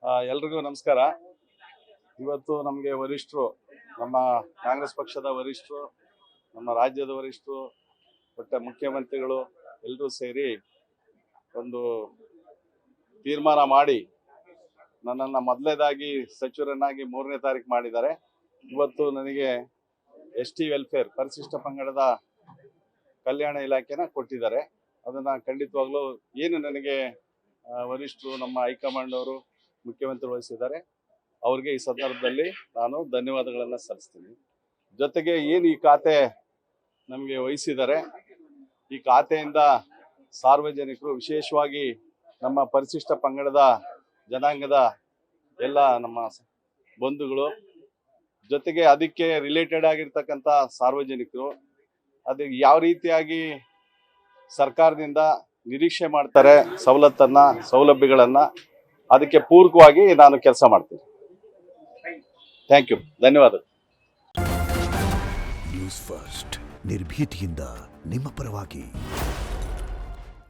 ಎಲ್ರಿಗೂ ನಮಸ್ಕಾರ. ಇವತ್ತು ನಮಗೆ ವರಿಷ್ಠರು, ನಮ್ಮ ಕಾಂಗ್ರೆಸ್ ಪಕ್ಷದ ವರಿಷ್ಠರು, ನಮ್ಮ ರಾಜ್ಯದ ವರಿಷ್ಠರು, ಒಟ್ಟ ಮುಖ್ಯಮಂತ್ರಿಗಳು ಎಲ್ಲರೂ ಸೇರಿ ಒಂದು ತೀರ್ಮಾನ ಮಾಡಿ ನನ್ನನ್ನು ಮೊದಲನೇದಾಗಿ ಸಚಿವರನ್ನಾಗಿ 3ನೇ ತಾರೀಕು ಮಾಡಿದ್ದಾರೆ. ಇವತ್ತು ನನಗೆ ST ವೆಲ್ಫೇರ್ ಪರಿಶಿಷ್ಟ ಪಂಗಡದ ಕಲ್ಯಾಣ ಇಲಾಖೆನ ಕೊಟ್ಟಿದ್ದಾರೆ. ಅದನ್ನು ಖಂಡಿತವಾಗ್ಲೂ ಏನು ನನಗೆ ವರಿಷ್ಠರು, ನಮ್ಮ ಹೈಕಮಾಂಡ್ ಅವರು, ಮುಖ್ಯಮಂತ್ರಿ ವಹಿಸಿದ್ದಾರೆ, ಅವ್ರಿಗೆ ಈ ಸಂದರ್ಭದಲ್ಲಿ ನಾನು ಧನ್ಯವಾದಗಳನ್ನು ಸಲ್ಲಿಸ್ತೀನಿ. ಜೊತೆಗೆ ಏನು ಈ ಖಾತೆ ನಮಗೆ ವಹಿಸಿದ್ದಾರೆ, ಈ ಖಾತೆಯಿಂದ ಸಾರ್ವಜನಿಕರು, ವಿಶೇಷವಾಗಿ ನಮ್ಮ ಪರಿಶಿಷ್ಟ ಪಂಗಡದ ಜನಾಂಗದ ಎಲ್ಲ ನಮ್ಮ ಬಂಧುಗಳು, ಜೊತೆಗೆ ಅದಕ್ಕೆ ರಿಲೇಟೆಡ್ ಆಗಿರ್ತಕ್ಕಂಥ ಸಾರ್ವಜನಿಕರು ಅದು ಯಾವ ರೀತಿಯಾಗಿ ಸರ್ಕಾರದಿಂದ ನಿರೀಕ್ಷೆ ಮಾಡ್ತಾರೆ ಸೌಲಭ್ಯಗಳನ್ನು, ಅದಕ್ಕೆ ಪೂರಕವಾಗಿ ನಾನು ಕೆಲಸ ಮಾಡ್ತೀನಿ. ಥ್ಯಾಂಕ್ ಯು, ಧನ್ಯವಾದ. ನ್ಯೂಸ್ ಫಸ್ಟ್ ನಿರ್ಭೀತಿಯಿಂದ ನಿಮ್ಮ ಪರವಾಗಿ.